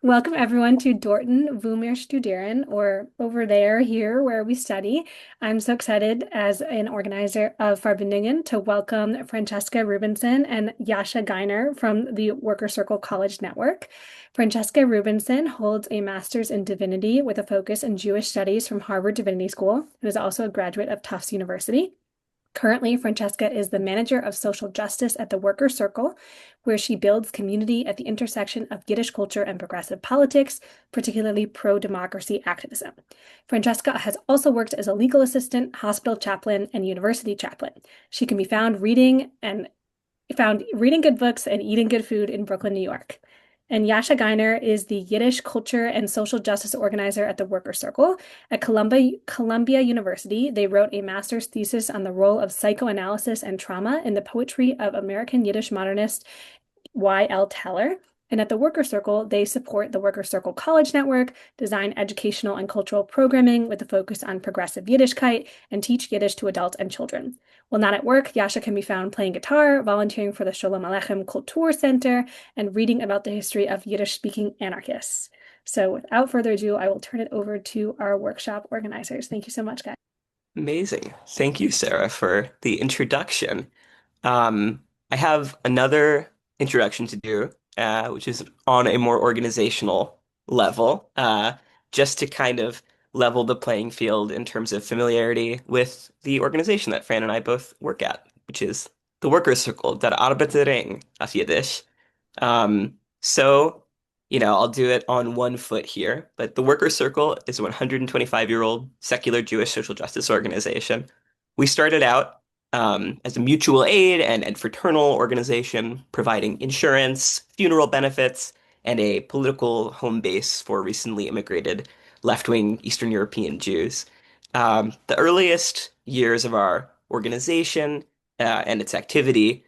Welcome everyone to Dortn, shtudirn, or over there, here, where we study. I'm so excited as an organizer of Farbindungen to welcome Francesca Rubinson and Yasha from the Worker Circle College Network. Francesca Rubinson holds a master's in divinity with a focus in Jewish studies from Harvard Divinity School and is also a graduate of Tufts University. Currently, Francesca is the manager of social justice at the Worker Circle, where she builds community at the intersection of Yiddish culture and progressive politics, particularly pro-democracy activism. Francesca has also worked as a legal assistant, hospital chaplain, and university chaplain. She can be found reading good books and eating good food in Brooklyn, New York. And Yasha is the Yiddish culture and social justice organizer at the Worker Circle. At Columbia University, they wrote a master's thesis on the role of psychoanalysis and trauma in the poetry of American Yiddish modernist Y.L. Teller. And at the Worker Circle, they support the Worker Circle College Network, design educational and cultural programming with a focus on progressive Yiddishkeit, and teach Yiddish to adults and children. While not at work, Yasha can be found playing guitar, volunteering for the Sholem Aleichem Kultur Center, and reading about the history of Yiddish-speaking anarchists. So without further ado, I will turn it over to our workshop organizers. Thank you so much, guys. Amazing. Thank you, Sarah, for the introduction. I have another introduction to do, which is on a more organizational level, just to kind of level the playing field in terms of familiarity with the organization that Fran and I both work at, which is the Workers Circle, der Arbeitering auf Yiddish. So, I'll do it on one foot here, but the Worker Circle is a 125-year-old secular Jewish social justice organization. We started out as a mutual aid and fraternal organization, providing insurance, funeral benefits, and a political home base for recently immigrated left-wing Eastern European Jews. The earliest years of our organization and its activity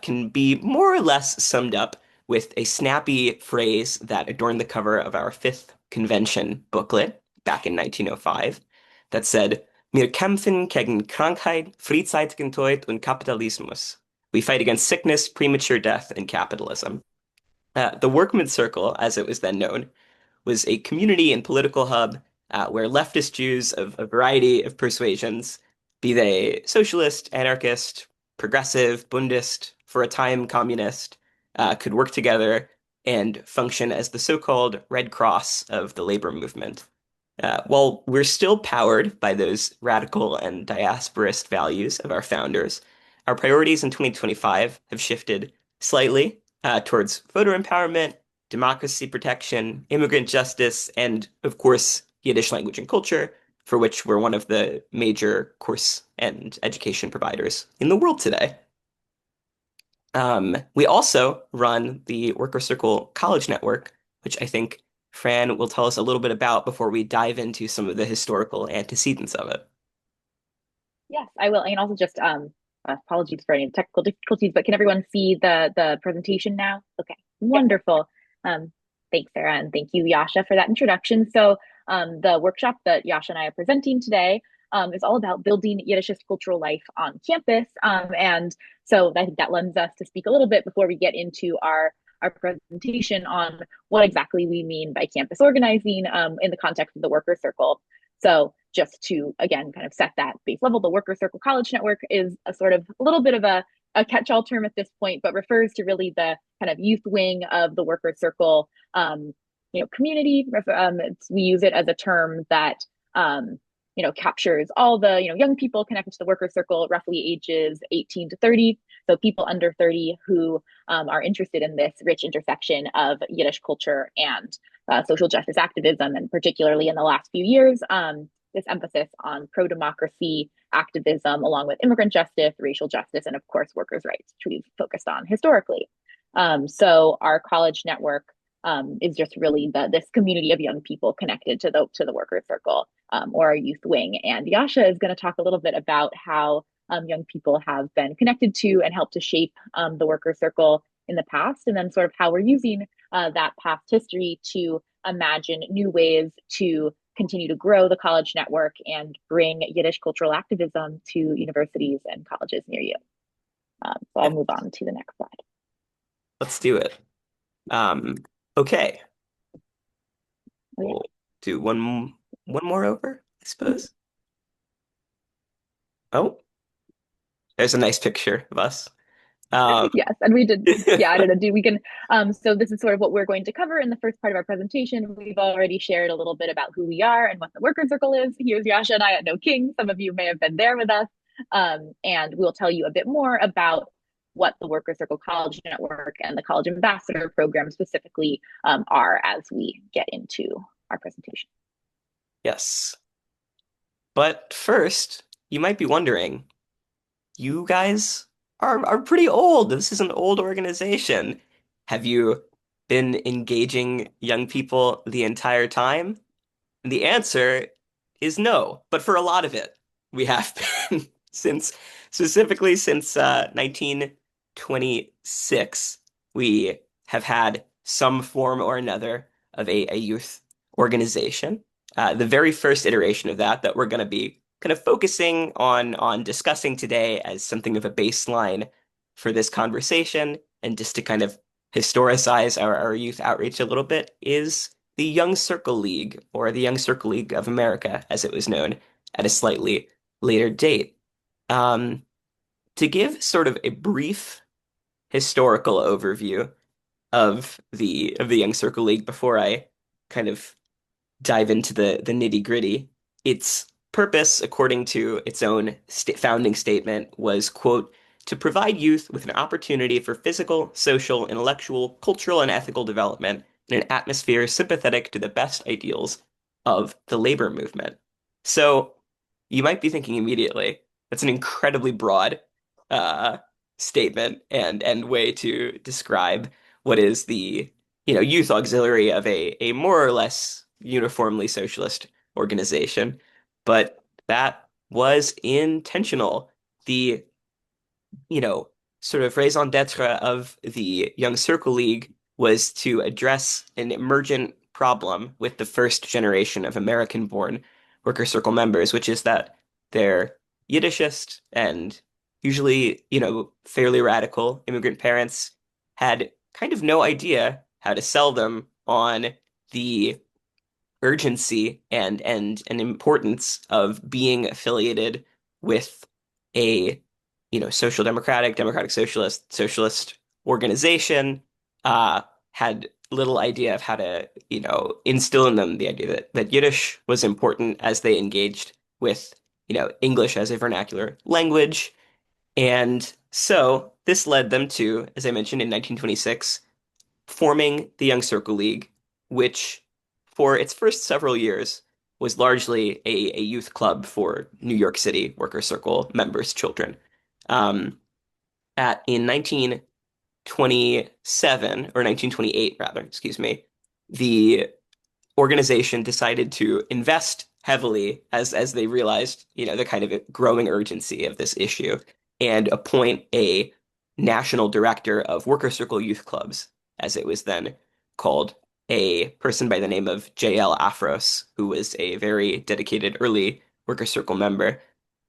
can be more or less summed up with a snappy phrase that adorned the cover of our fifth convention booklet back in 1905 that said, Wir kämpfen gegen Krankheit, frühzeitigen Tod und Kapitalismus. We fight against sickness, premature death, and capitalism. The Workmen's Circle, as it was then known, was a community and political hub where leftist Jews of a variety of persuasions, be they socialist, anarchist, progressive, Bundist, for a time communist, could work together and function as the so-called Red Cross of the labor movement. While we're still powered by those radical and diasporist values of our founders, our priorities in 2025 have shifted slightly towards voter empowerment, democracy protection, immigrant justice, and, of course, Yiddish language and culture, for which we're one of the major course and education providers in the world today. We also run the Worker Circle College Network, which I think Fran will tell us a little bit about before we dive into some of the historical antecedents of it. Yes, I will. And also just apologies for any technical difficulties, but can everyone see the presentation now? Okay, wonderful. Thanks, Sarah, and thank you, Yasha, for that introduction. So the workshop that Yasha and I are presenting today is all about building Yiddishist cultural life on campus. And so I think that lends us to speak a little bit before we get into our presentation on what exactly we mean by campus organizing in the context of the Worker Circle. So just to, again, kind of set that base level, the Worker Circle College Network is a sort of a little bit of a catch-all term at this point, but refers to really the kind of youth wing of the Worker Circle community. We use it as a term that captures all the young people connected to the Worker Circle, roughly ages 18 to 30. So people under 30 who are interested in this rich intersection of Yiddish culture and social justice activism, and particularly in the last few years, this emphasis on pro-democracy activism, along with immigrant justice, racial justice, and of course, workers' rights, which we've focused on historically. So our college network is just really this community of young people connected to the Worker Circle, or our youth wing. And Yasha is going to talk a little bit about how young people have been connected to and helped to shape the Worker Circle in the past, and then sort of how we're using that past history to imagine new ways to continue to grow the college network and bring Yiddish cultural activism to universities and colleges near you. So I'll move on to the next slide. Let's do it. Okay. do one more over, I suppose. Oh, there's a nice picture of us. Um, Yes, and we did. Yeah, I don't know. Do we can? So this is sort of what we're going to cover in the first part of our presentation. We've already shared a little bit about who we are and what the worker circle is. Here's Yasha and I at No King. Some of you may have been there with us, and we'll tell you a bit more about what the Worker Circle College Network and the College Ambassador Program specifically are as we get into our presentation. yes. But first, you might be wondering, you guys are pretty old. This is an old organization. Have you been engaging young people the entire time? And the answer is no, but for a lot of it, we have been since specifically since 1926, we have had some form or another of a youth organization. The very first iteration of that we're going to be kind of focusing on discussing today as something of a baseline for this conversation and just to kind of historicize our youth outreach a little bit is the Young Circle League, or the Young Circle League of America, as it was known at a slightly later date. Um, to give sort of a brief historical overview of the Young Circle League before I kind of dive into the nitty-gritty, its purpose, according to its own founding statement, was, quote, to provide youth with an opportunity for physical, social, intellectual, cultural, and ethical development in an atmosphere sympathetic to the best ideals of the labor movement. So you might be thinking immediately, that's an incredibly broad uh, statement and way to describe what is the youth auxiliary of a more or less uniformly socialist organization. But that was intentional. The sort of raison d'etre of the Young Circle League was to address an emergent problem with the first generation of American-born Worker Circle members, which is that they're Yiddishist and usually, fairly radical immigrant parents had kind of no idea how to sell them on the urgency and importance of being affiliated with a social democratic socialist organization. Had little idea of how to instill in them the idea that Yiddish was important as they engaged with English as a vernacular language. And so this led them to, as I mentioned, in 1926 forming the Young Circle League, which for its first several years was largely a youth club for New York City Worker Circle members' children. Um, in 1927 or 1928 rather, excuse me, the organization decided to invest heavily as they realized, the kind of growing urgency of this issue and appoint a national director of Worker Circle Youth Clubs, as it was then called, a person by the name of J.L. Afros, who was a very dedicated early Worker Circle member.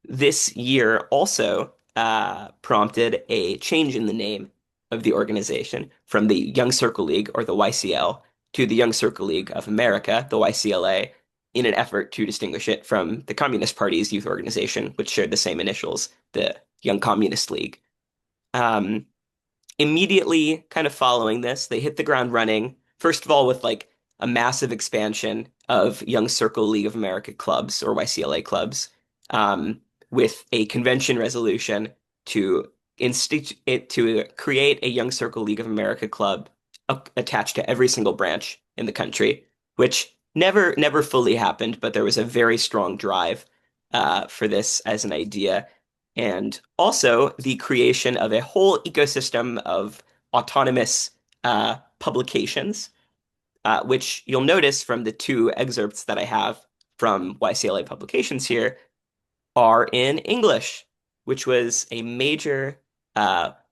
This year also prompted a change in the name of the organization from the Young Circle League, or the YCL, to the Young Circle League of America, the YCLA, in an effort to distinguish it from the Communist Party's youth organization, which shared the same initials, the Young Communist League. Um, Immediately kind of following this, they hit the ground running, first of all, with like a massive expansion of Young Circle League of America clubs, or YCLA clubs, um, with a convention resolution to to create a Young Circle League of America club attached to every single branch in the country, which never fully happened, but there was a very strong drive for this as an idea. And also the creation of a whole ecosystem of autonomous publications, which you'll notice from the two excerpts that I have from YCLA publications here are in English, which was a major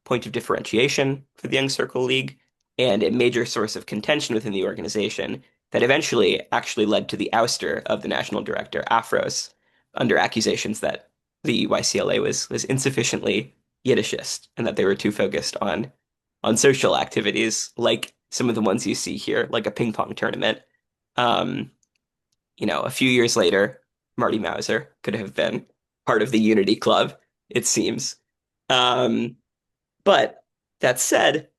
point of differentiation for the Young Circle League and a major source of contention within the organization that eventually actually led to the ouster of the national director, Afros, under accusations that the YCLA was insufficiently Yiddishist and that they were too focused on social activities like some of the ones you see here, like a ping pong tournament. Um, a few years later, Marty Mauser could have been part of the Unity Club, it seems. Um, but that said,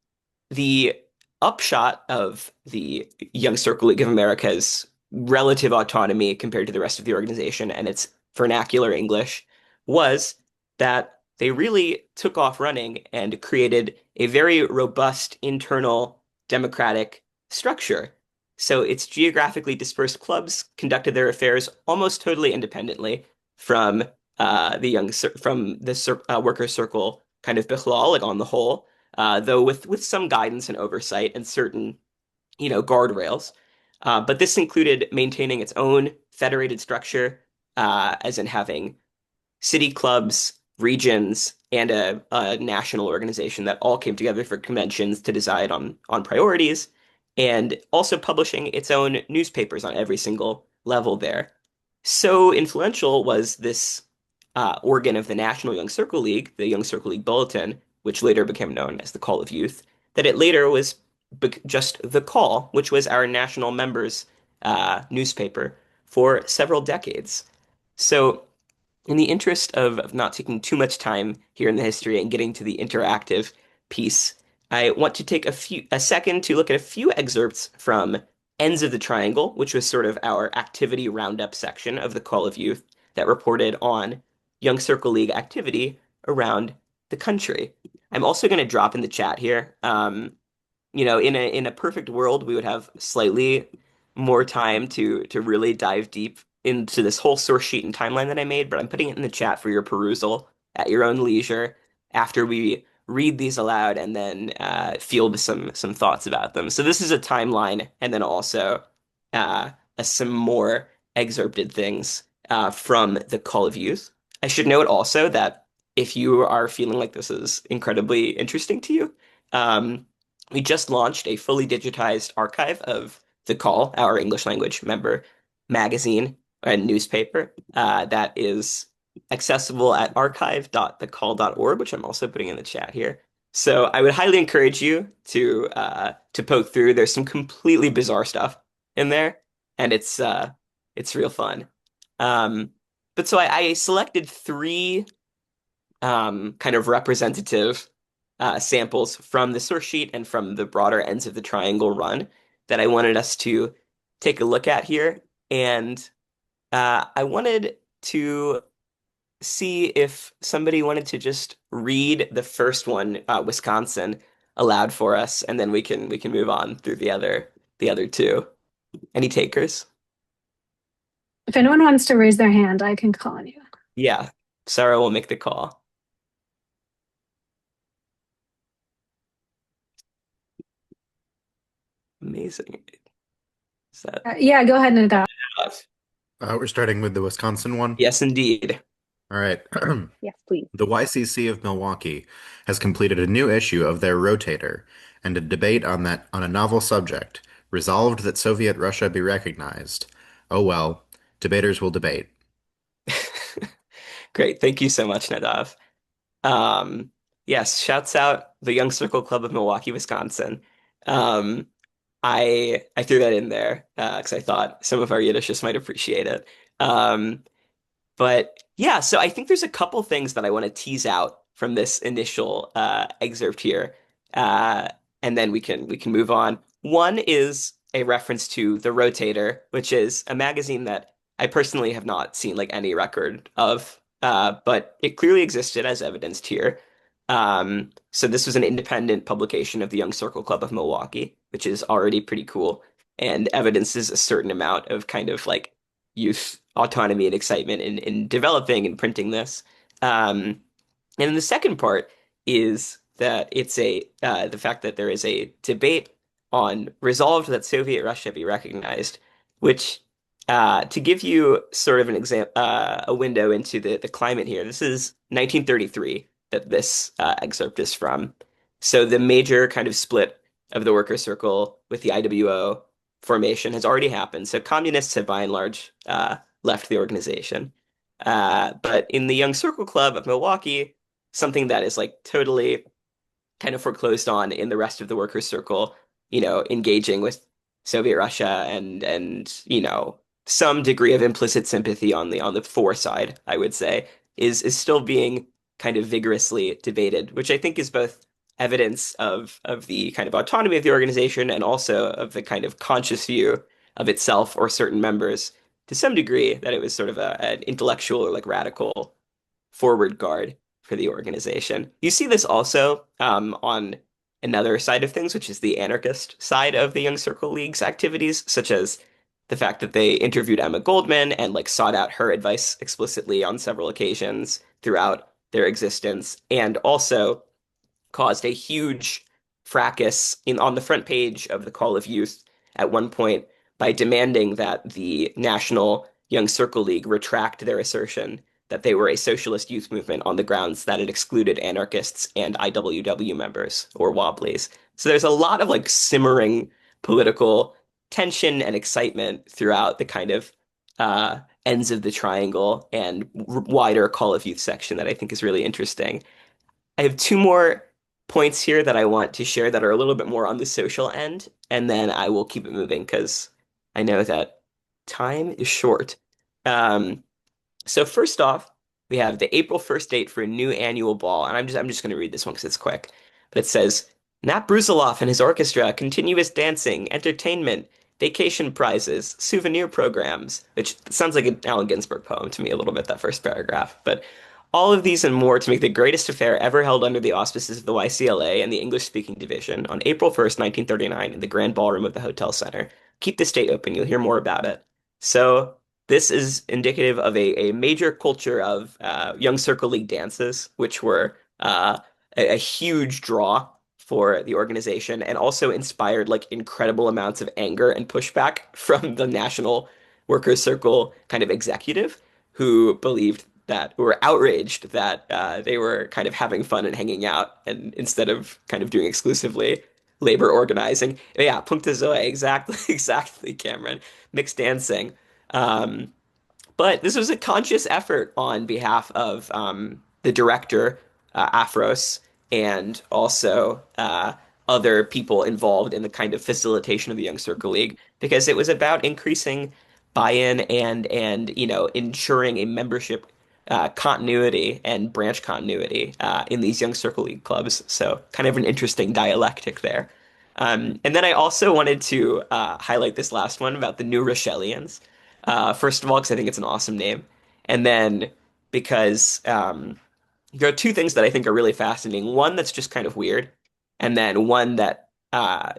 the upshot of the Young Circle League of America's relative autonomy compared to the rest of the organization and its vernacular English was that they really took off running and created a very robust internal democratic structure. So its geographically dispersed clubs conducted their affairs almost totally independently from the worker circle kind of bichlal, like on the whole, though with some guidance and oversight and certain, guardrails. But this included maintaining its own federated structure, as in having city clubs, regions, and a national organization that all came together for conventions to decide on priorities, and also publishing its own newspapers on every single level there. So influential was this organ of the National Young Circle League, the Young Circle League Bulletin, which later became known as the Call of Youth, that it later was just the Call, which was our national members' newspaper for several decades. So in the interest of not taking too much time here in the history and getting to the interactive piece, I want to take a second to look at a few excerpts from Ends of the Triangle, which was sort of our activity roundup section of the Call of Youth that reported on Young Circle League activity around the country. I'm also going to drop in the chat here. In a perfect world, we would have slightly more time to really dive deep into this whole source sheet and timeline that I made, but I'm putting it in the chat for your perusal at your own leisure after we read these aloud and then field some thoughts about them. So this is a timeline, and then also some more excerpted things from the Call of Youth. I should note also that if you are feeling like this is incredibly interesting to you, we just launched a fully digitized archive of The Call, our English language member magazine and newspaper, that is accessible at archive.thecall.org, which I'm also putting in the chat here. So I would highly encourage you to poke through. There's some completely bizarre stuff in there, and it's real fun. But so I selected three kind of representative samples from the source sheet and from the broader Ends of the Triangle run that I wanted us to take a look at here. And I wanted to see if somebody wanted to just read the first one, Wisconsin, aloud for us, and then we can move on through the other two. Any takers? If anyone wants to raise their hand, I can call on you. Yeah, Sarah will make the call. Amazing. Is that Yeah, go ahead, Nadav. We're starting with the Wisconsin one. Yes, indeed. All right. Yes, please. The YCC of Milwaukee has completed a new issue of their Rotator and a debate on a novel subject, resolved that Soviet Russia be recognized. Oh well, debaters will debate. Great. Thank you so much, Nadav. Yes, shouts out the Young Circle Club of Milwaukee, Wisconsin. Um, I threw that in there because I thought some of our Yiddishists might appreciate it. Um, but yeah, so I think there's a couple things that I want to tease out from this initial excerpt here, uh, and then we can move on. One is a reference to The Rotator, which is a magazine that I personally have not seen like any record of, but it clearly existed as evidenced here. So this was an independent publication of the Young Circle Club of Milwaukee, which is already pretty cool and evidences a certain amount of kind of like youth autonomy and excitement in developing and printing this. And then the second part is that it's the fact that there is a debate on resolved that Soviet Russia be recognized, which to give you sort of an example, a window into the climate here. This is 1933 that this excerpt is from. So the major kind of split of the worker circle with the IWO formation has already happened. So communists have by and large left the organization. But in the Young Circle Club of Milwaukee, something that is like totally kind of foreclosed on in the rest of the workers' circle, engaging with Soviet Russia and some degree of implicit sympathy on the for side, I would say, is still being kind of vigorously debated, which I think is both evidence of the kind of autonomy of the organization and also of the kind of conscious view of itself or certain members to some degree that it was sort of an intellectual or like radical forward guard for the organization. You see this also on another side of things, which is the anarchist side of the Young Circle League's activities, such as the fact that they interviewed Emma Goldman and like sought out her advice explicitly on several occasions throughout their existence, and also caused a huge fracas on the front page of the Call of Youth at one point by demanding that the National Young Circle League retract their assertion that they were a socialist youth movement on the grounds that it excluded anarchists and IWW members or Wobblies. So there's a lot of like simmering political tension and excitement throughout the kind of ends of the triangle and wider Call of Youth section that I think is really interesting. I have two more points here that I want to share that are a little bit more on the social end, and then I will keep it moving because I know that time is short. Um, so first off, we have the April 1st date for a new annual ball, and I'm just going to read this one because it's quick. But it says, Nat Brusiloff and his orchestra, continuous dancing, entertainment, vacation prizes, souvenir programs, which sounds like an Allen Ginsberg poem to me a little bit, that first paragraph. But all of these and more to make the greatest affair ever held under the auspices of the YCLA and the English-speaking division on April 1st, 1939, in the Grand Ballroom of the Hotel Center. Keep this date open. You'll hear more about it. So this is indicative of a major culture of Young Circle League dances, which were a huge draw for the organization and also inspired like incredible amounts of anger and pushback from the National Workers Circle kind of executive who believed that who were outraged that they were kind of having fun and hanging out and instead of kind of doing exclusively labor organizing. Yeah, Punkte Zoe, exactly, exactly, Cameron. Mixed dancing. Um, but this was a conscious effort on behalf of the director, Afros, and also other people involved in the kind of facilitation of the Young Circle League, because it was about increasing buy-in and ensuring a membership continuity and branch continuity in these Young Circle League clubs. So kind of an interesting dialectic there. And then I also wanted to highlight this last one about the New Rochelians. First of all, because I think it's an awesome name. And then because there are two things that I think are really fascinating. One that's just kind of weird, and then one that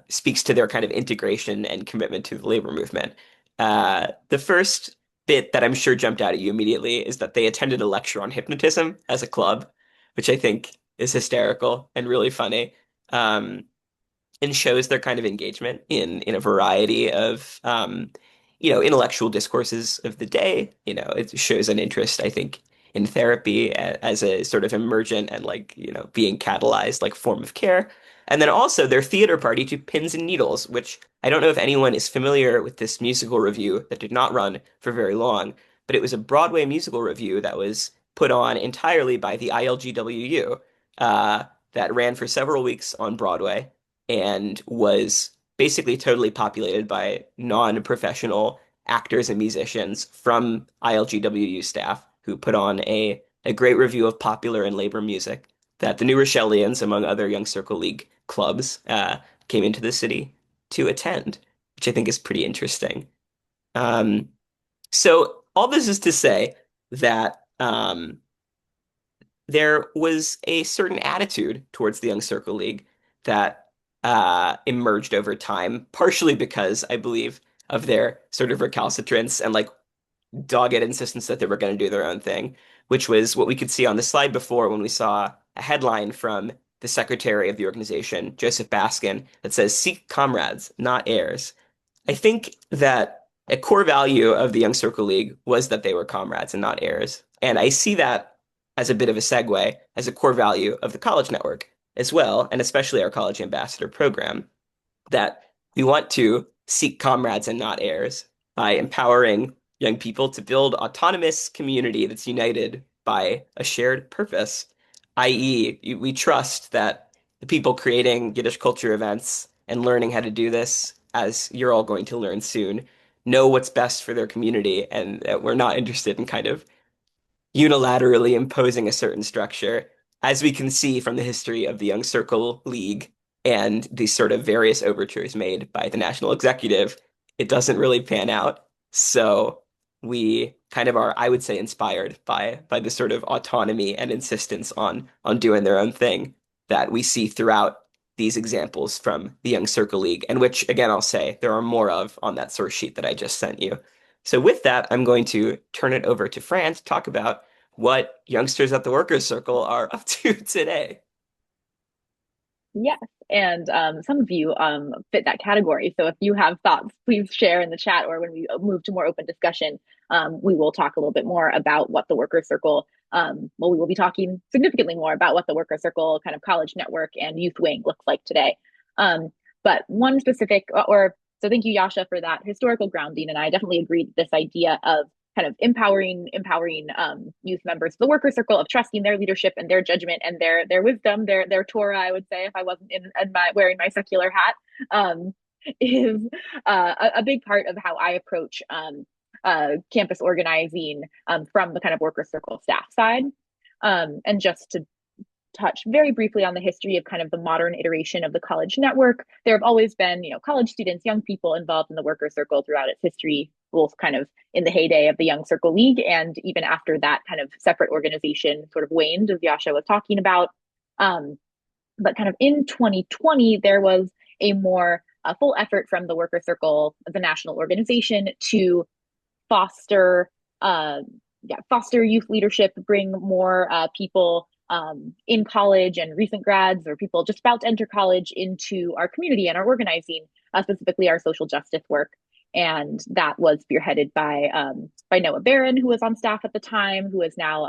speaks to their kind of integration and commitment to the labor movement. The first bit that I'm sure jumped out at you immediately is that they attended a lecture on hypnotism as a club, which I think is hysterical and really funny. Um, and shows their kind of engagement in a variety of intellectual discourses of the day. It shows an interest, I think, in therapy as a sort of emergent and like being catalyzed like form of care. And then also their theater party to Pins and Needles, which I don't know if anyone is familiar with this musical review that did not run for very long, but it was a Broadway musical review that was put on entirely by the ILGWU, that ran for several weeks on Broadway and was basically totally populated by non-professional actors and musicians from ILGWU staff who put on a great review of popular and labor music that the New Rochelians, among other Young Circle League clubs, came into the city to attend, which I think is pretty interesting. Um, so all this is to say that there was a certain attitude towards the Young Circle League that emerged over time, partially because I believe of their sort of recalcitrance and like dogged insistence that they were going to do their own thing, which was what we could see on the slide before when we saw a headline from the secretary of the organization, Joseph Baskin, that says, Seek comrades, not heirs. I think that a core value of the Young Circle League was that they were comrades and not heirs. And I see that as a bit of a segue, as a core value of the college network as well, and especially our college ambassador program, that we want to seek comrades and not heirs by empowering young people to build autonomous community that's united by a shared purpose, i.e., we trust that the people creating Yiddish culture events and learning how to do this, as you're all going to learn soon, know what's best for their community and that we're not interested in kind of unilaterally imposing a certain structure. As we can see from the history of the Young Circle League and the sort of various overtures made by the national executive, it doesn't really pan out. So we kind of are, I would say, inspired by the sort of autonomy and insistence on doing their own thing that we see throughout these examples from the Young Circle League, and which, again, I'll say there are more of on that source sheet that I just sent you. So with that, I'm going to turn it over to Fran to talk about what youngsters at the Workers' Circle are up to today. Yes, and some of you fit that category. So if you have thoughts, please share in the chat, or when we move to more open discussion, we will talk a little bit more about what the Workers' Circle, we will be talking significantly more about what the Workers' Circle kind of college network and youth wing looks like today. But one specific, so thank you, Yasha, for that historical grounding. And I definitely agree that this idea of kind of empowering youth members of the Worker Circle, of trusting their leadership and their judgment and their wisdom, their Torah, I would say, if I wasn't in my wearing my secular hat, is a big part of how I approach campus organizing from the kind of Worker Circle staff side. And just to touch very briefly on the history of kind of the modern iteration of the college network, there have always been, college students, young people involved in the Worker Circle throughout its history, both kind of in the heyday of the Young Circle League and even after that kind of separate organization sort of waned, as Yasha was talking about. But kind of in 2020, there was a more full effort from the Worker Circle, the national organization, to foster youth leadership, bring more people in college and recent grads or people just about to enter college into our community and our organizing, specifically our social justice work. And that was spearheaded by Noah Barron, who was on staff at the time, who is now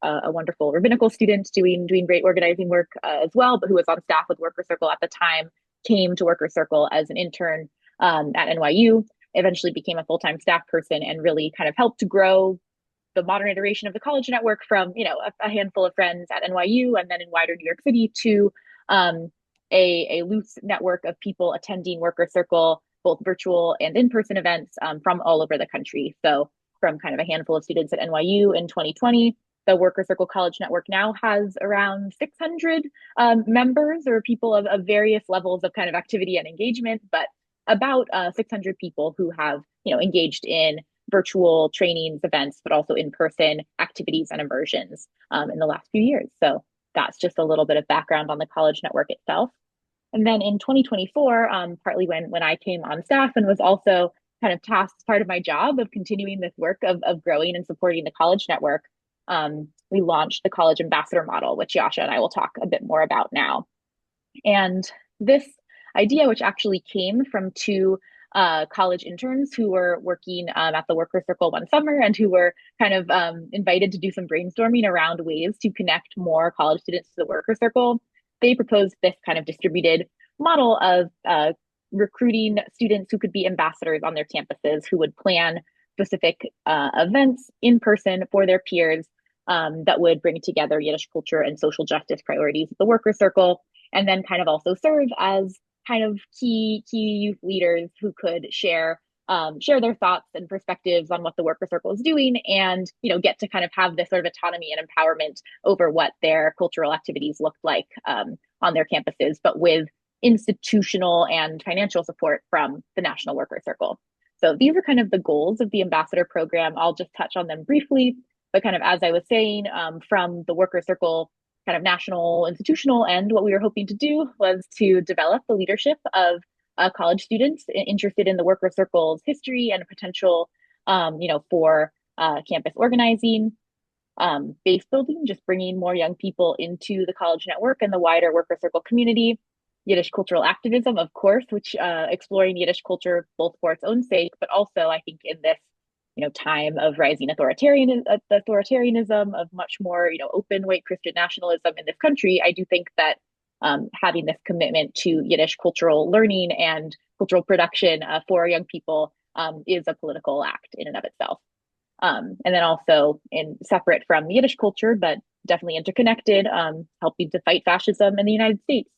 a wonderful rabbinical student doing great organizing work as well, but who was on staff with Worker Circle at the time, came to Worker Circle as an intern at NYU, eventually became a full-time staff person, and really kind of helped to grow the modern iteration of the college network from, a handful of friends at NYU and then in wider New York City to a loose network of people attending Worker Circle, both virtual and in-person events from all over the country. So from kind of a handful of students at NYU in 2020, the Worker Circle College Network now has around 600 members or people of various levels of kind of activity and engagement, but about 600 people who have, engaged in virtual trainings, events, but also in-person activities and immersions in the last few years. So that's just a little bit of background on the college network itself. And then in 2024, partly when I came on staff and was also kind of tasked as part of my job of continuing this work of growing and supporting the college network, we launched the college ambassador model, which Yasha and I will talk a bit more about now. And this idea, which actually came from two college interns who were working at the Worker Circle one summer and who were kind of invited to do some brainstorming around ways to connect more college students to the Worker Circle. They proposed this kind of distributed model of recruiting students who could be ambassadors on their campuses, who would plan specific events in person for their peers that would bring together Yiddish culture and social justice priorities at the Worker Circle, and then kind of also serve as kind of key youth leaders who could share their thoughts and perspectives on what the Worker Circle is doing, and get to kind of have this sort of autonomy and empowerment over what their cultural activities looked like on their campuses, but with institutional and financial support from the National Worker Circle. So these are kind of the goals of the ambassador program. I'll just touch on them briefly, but kind of as I was saying, from the Worker Circle kind of national institutional end, what we were hoping to do was to develop the leadership of college students interested in the Worker Circle's history and potential, for campus organizing, base building, just bringing more young people into the college network and the wider Worker Circle community, Yiddish cultural activism, of course, which exploring Yiddish culture both for its own sake, but also I think in this time of rising authoritarianism, of much more, open white Christian nationalism in this country, I do think that having this commitment to Yiddish cultural learning and cultural production for young people is a political act in and of itself. And then also separate from Yiddish culture, but definitely interconnected, helping to fight fascism in the United States,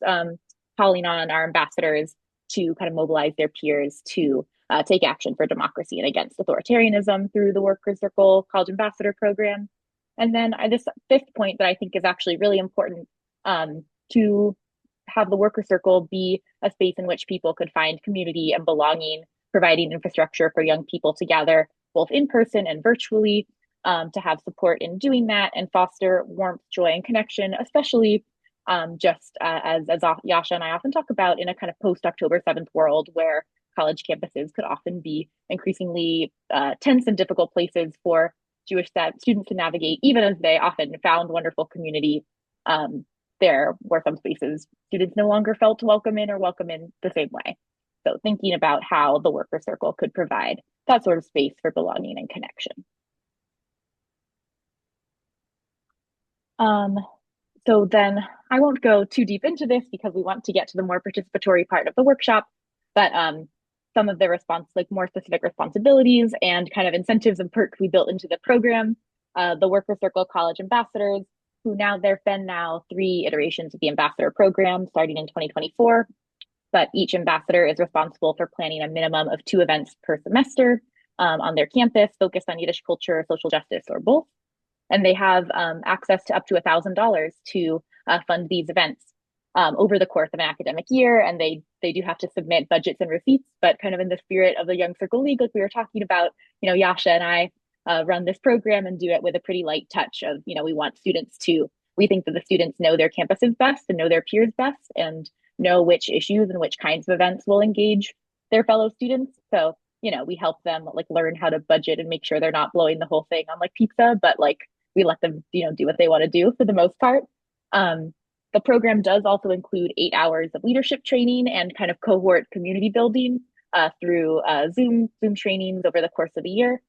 calling on our ambassadors to kind of mobilize their peers to take action for democracy and against authoritarianism through the Worker Circle College Ambassador Program. And then this fifth point that I think is actually really important to have the Worker Circle be a space in which people could find community and belonging, providing infrastructure for young people to gather both in person and virtually, to have support in doing that and foster warmth, joy, and connection, especially just as Yasha and I often talk about, in a kind of post-October 7th world where college campuses could often be increasingly tense and difficult places for Jewish students to navigate, even as they often found wonderful community. There were some spaces students no longer felt welcome in or welcome in the same way. So thinking about how the Worker Circle could provide that sort of space for belonging and connection. So then I won't go too deep into this because we want to get to the more participatory part of the workshop, but some of the more specific responsibilities and kind of incentives and perks we built into the program. The Worker Circle College Ambassadors, who there've been 3 iterations of the ambassador program starting in 2024, but each ambassador is responsible for planning a minimum of 2 events per semester on their campus focused on Yiddish culture, social justice, or both. And they have access to up to $1,000 to fund these events over the course of an academic year. And they do have to submit budgets and receipts, but kind of in the spirit of the Young Circle League, like we were talking about, Yasha and I run this program and do it with a pretty light touch of, we think that the students know their campuses best and know their peers best and know which issues and which kinds of events will engage their fellow students. So, we help them learn how to budget and make sure they're not blowing the whole thing on pizza, but we let them, do what they want to do for the most part. The program does also include 8 hours of leadership training and kind of cohort community building through Zoom trainings over the course of the year.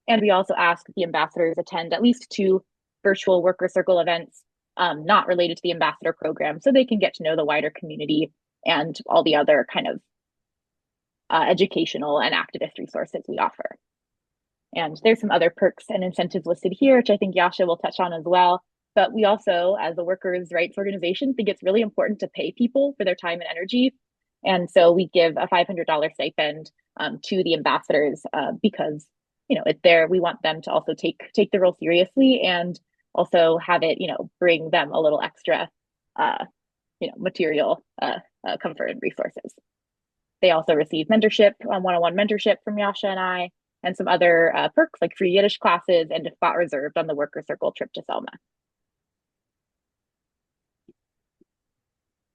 And we also ask the ambassadors attend at least 2 virtual Worker Circle events not related to the ambassador program, so they can get to know the wider community and all the other kind of educational and activist resources we offer. And there's some other perks and incentives listed here, which I think Yasha will touch on as well. But we also, as a workers' rights organization, think it's really important to pay people for their time and energy. And so we give a $500 stipend to the ambassadors because, it's there. We want them to also take the role seriously and also have it, bring them a little extra, material comfort and resources. They also receive mentorship, one-on-one mentorship from Yasha and I, and some other perks like free Yiddish classes and a spot reserved on the Worker Circle trip to Selma.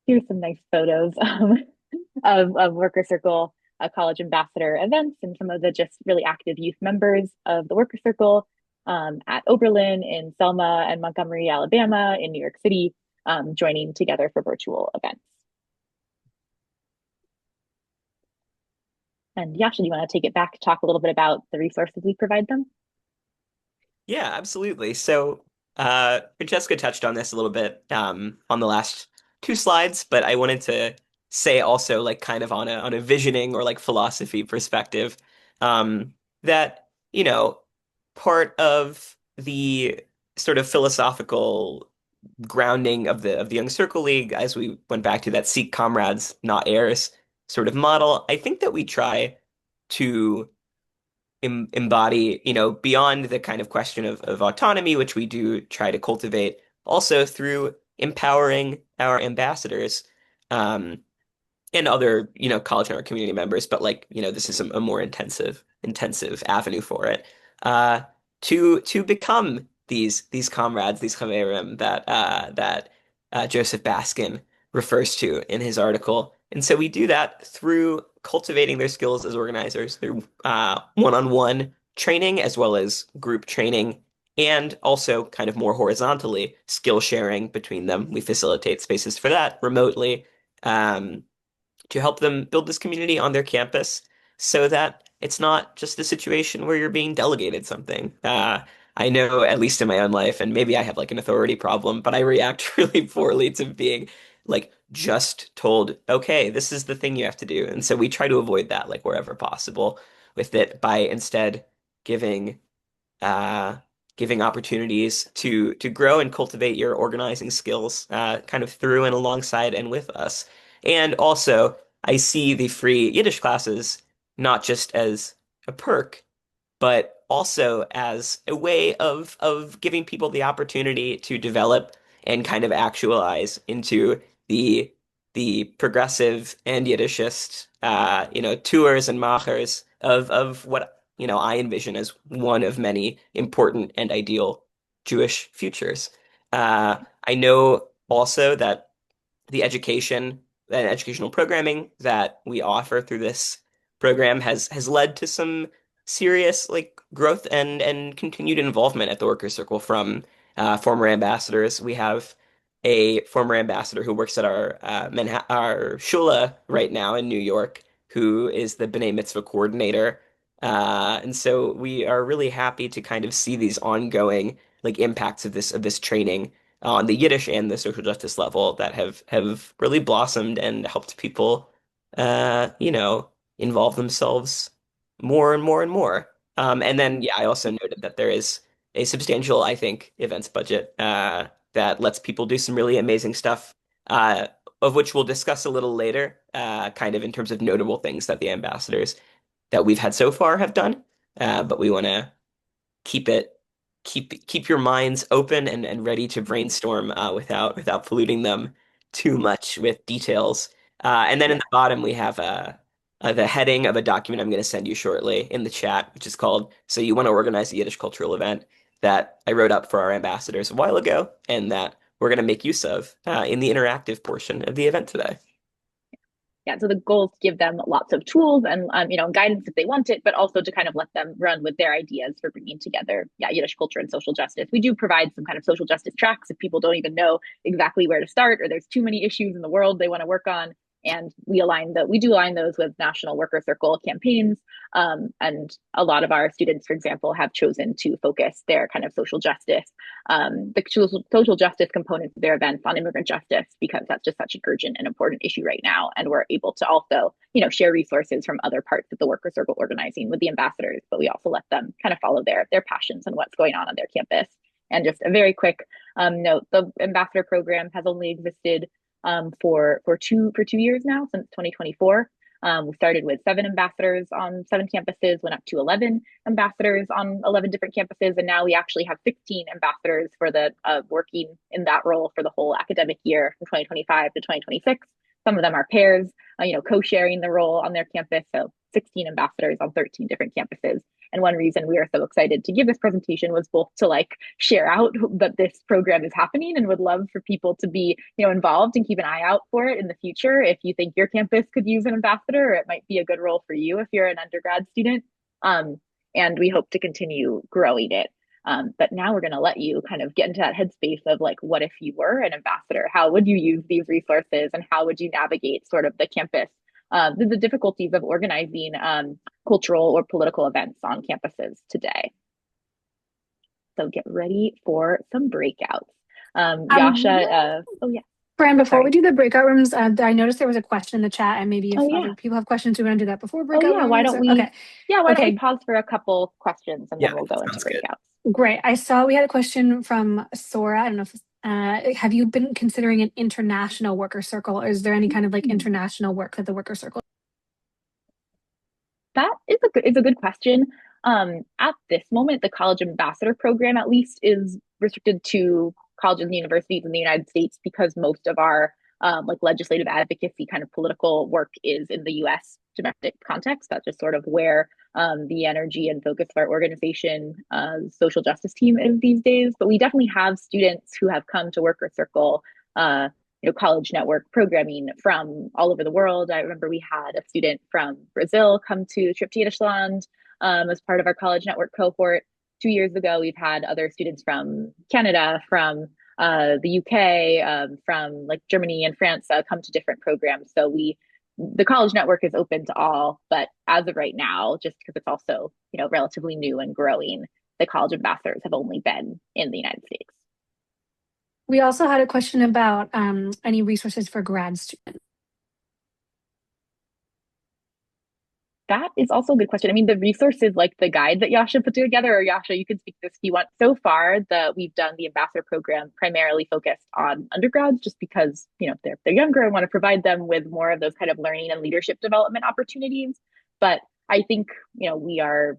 Here's some nice photos of Worker Circle College Ambassador events and some of the just really active youth members of the Worker Circle at Oberlin, in Selma and Montgomery, Alabama, in New York City, joining together for virtual events. And Yasha, do you want to take it back, talk a little bit about the resources we provide them? Yeah, absolutely. So Francesca touched on this a little bit on the last 2 slides, but I wanted to say also kind of on a visioning or philosophy perspective, that, part of the sort of philosophical grounding of the Young Circle League, as we went back to that seek comrades, not heirs sort of model, I think that we try to embody, beyond the kind of question of autonomy, which we do try to cultivate, also through empowering our ambassadors and other, college and our community members, but this is a more intensive avenue for it, to become these comrades, these chaverim that Joseph Baskin refers to in his article. And so we do that through cultivating their skills as organizers, through one-on-one training as well as group training, and also kind of more horizontally skill sharing between them. We facilitate spaces for that remotely to help them build this community on their campus so that it's not just a situation where you're being delegated something. I know, at least in my own life, and maybe I have an authority problem, but I react really poorly to being just told, okay, this is the thing you have to do. And so we try to avoid that wherever possible with it by instead giving opportunities to grow and cultivate your organizing skills kind of through and alongside and with us. And also, I see the free Yiddish classes not just as a perk, but also as a way of giving people the opportunity to develop and kind of actualize into the progressive and Yiddishist tours and machers of what I envision as one of many important and ideal Jewish futures. I know also that the education and educational programming that we offer through this program has led to some serious like growth and continued involvement at the Worker Circle from former ambassadors. We have a former ambassador who works at our shula right now in New York, who is the B'nai Mitzvah coordinator. And so we are really happy to kind of see these ongoing like impacts of this training on the Yiddish and the social justice level that have really blossomed and helped people, involve themselves more and more and more. And then, yeah, I also noted that there is a substantial, I think, events budget that lets people do some really amazing stuff, uh, of which we'll discuss a little later, kind of in terms of notable things that the ambassadors that we've had so far have done. But we want to keep it keep your minds open and ready to brainstorm without polluting them too much with details. And then in the bottom we have the heading of a document I'm going to send you shortly in the chat, which is called "So You Want to Organize a Yiddish Cultural Event," that I wrote up for our ambassadors a while ago, and that we're going to make use of in the interactive portion of the event today. Yeah, so the goal is to give them lots of tools and guidance if they want it, but also to kind of let them run with their ideas for bringing together Yiddish culture and social justice. We do provide some kind of social justice tracks if people don't even know exactly where to start, or there's too many issues in the world they want to work on. And we do align those with National Worker Circle campaigns. And a lot of our students, for example, have chosen to focus their kind of social justice, the social justice components of their events on immigrant justice, because that's just such an urgent and important issue right now. And we're able to also, share resources from other parts of the Worker Circle organizing with the ambassadors, but we also let them kind of follow their passions and what's going on their campus. And just a very quick note, the ambassador program has only existed for 2 years now, since 2024. We started with 7 ambassadors on 7 campuses, went up to 11 ambassadors on 11 different campuses, and now we actually have 16 ambassadors for the working in that role for the whole academic year from 2025 to 2026. Some of them are pairs, co-sharing the role on their campus. So 16 ambassadors on 13 different campuses. And one reason we are so excited to give this presentation was both to share out that this program is happening, and would love for people to be, involved and keep an eye out for it in the future. If you think your campus could use an ambassador, or it might be a good role for you if you're an undergrad student. And we hope to continue growing it. But now we're going to let you kind of get into that headspace of what if you were an ambassador? How would you use these resources, and how would you navigate sort of the campus, the difficulties of organizing cultural or political events on campuses today? So get ready for some breakouts. Yasha, Fran, before we do the breakout rooms, I noticed there was a question in the chat, and maybe if other people have questions, we want to do that before breakout rooms. Why don't we? Okay. Yeah, why don't we pause for a couple questions, and then we'll go into breakouts. Great. I saw we had a question from Sora. I don't know if have you been considering an international worker circle, or is there any kind of international work with the worker circle? That is a good question. At this moment, the college ambassador program at least is restricted to colleges and universities in the United States, because most of our legislative advocacy kind of political work is in the US domestic context. That's just sort of where the energy and focus of our organization, social justice team is these days. But we definitely have students who have come to Worker Circle, college network programming from all over the world. I remember we had a student from Brazil come to Trip to Yiddishland as part of our college network cohort. 2 years ago, we've had other students from Canada, from the UK, from Germany and France come to different programs. So the college network is open to all, but as of right now, just because it's also relatively new and growing, the college ambassadors have only been in the United States. We also had a question about any resources for grad students. That is also a good question. I mean, the resources like the guide that Yasha put together, or Yasha, you can speak to this if you want. So far, we've done the ambassador program primarily focused on undergrads, just because they're younger and want to provide them with more of those kind of learning and leadership development opportunities. But I think, we are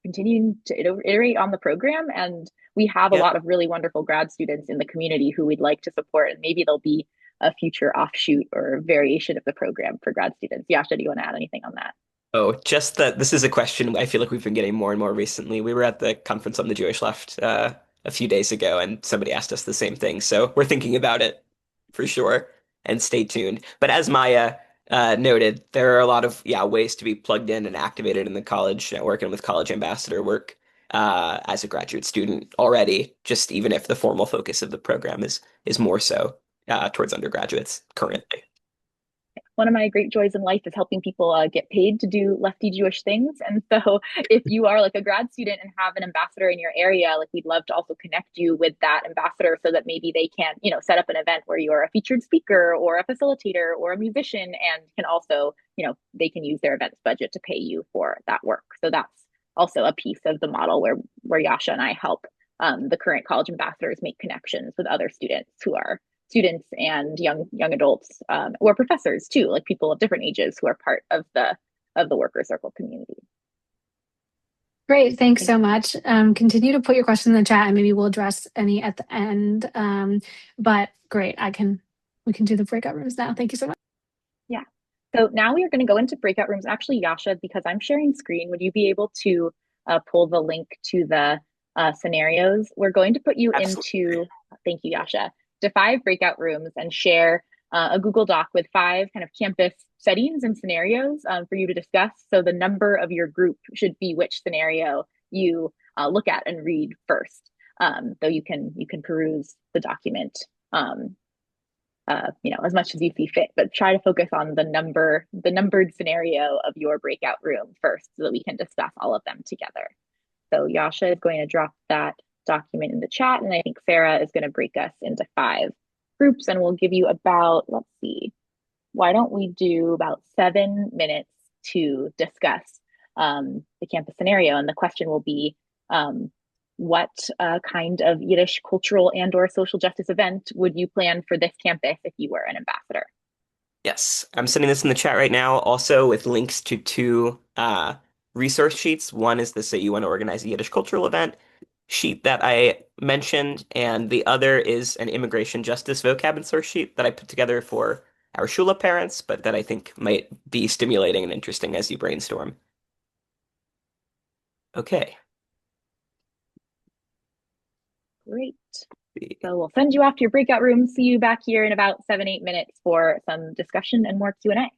continuing to iterate on the program, and we have a lot of really wonderful grad students in the community who we'd like to support, and maybe there'll be a future offshoot or variation of the program for grad students. Yasha, do you want to add anything on that? Oh, just that this is a question I feel like we've been getting more and more recently. We were at the conference on the Jewish left a few days ago, and somebody asked us the same thing. So we're thinking about it for sure, and stay tuned. But as Maya noted, there are a lot of ways to be plugged in and activated in the college, working with college ambassador work as a graduate student already. Just even if the formal focus of the program is more so towards undergraduates currently. One of my great joys in life is helping people get paid to do lefty Jewish things. And so if you are like a grad student and have an ambassador in your area, like we'd love to also connect you with that ambassador so that maybe they can, set up an event where you're a featured speaker or a facilitator or a musician, and can also, they can use their events budget to pay you for that work. So that's also a piece of the model where Yasha and I help the current college ambassadors make connections with other students who are students and young adults, or professors too, like people of different ages who are part of the worker circle community. Great, thanks so much. Continue to put your questions in the chat, and maybe we'll address any at the end. But great, we can do the breakout rooms now. Thank you so much. Yeah. So now we are going to go into breakout rooms. Actually, Yasha, because I'm sharing screen, would you be able to pull the link to the scenarios? We're going to put you into, thank you, Yasha, to 5 breakout rooms and share a Google Doc with 5 kind of campus settings and scenarios for you to discuss. So the number of your group should be which scenario you look at and read first. Though you can peruse the document, as much as you see fit, but try to focus on the numbered scenario of your breakout room first, so that we can discuss all of them together. So Yasha is going to drop that document in the chat, and I think Sarah is going to break us into 5 groups, and we'll give you about, let's see, why don't we do about 7 minutes to discuss the campus scenario, and the question will be, what kind of Yiddish cultural and or social justice event would you plan for this campus if you were an ambassador? Yes, I'm sending this in the chat right now, also with links to 2 resource sheets. One is the Say You Want to Organize a Yiddish Cultural Event sheet that I mentioned, and the other is an immigration justice vocab and source sheet that I put together for our Shula parents, but that I think might be stimulating and interesting as you brainstorm. Okay. Great. So we'll send you off to your breakout room. See you back here in about 7-8 minutes for some discussion and more Q&A.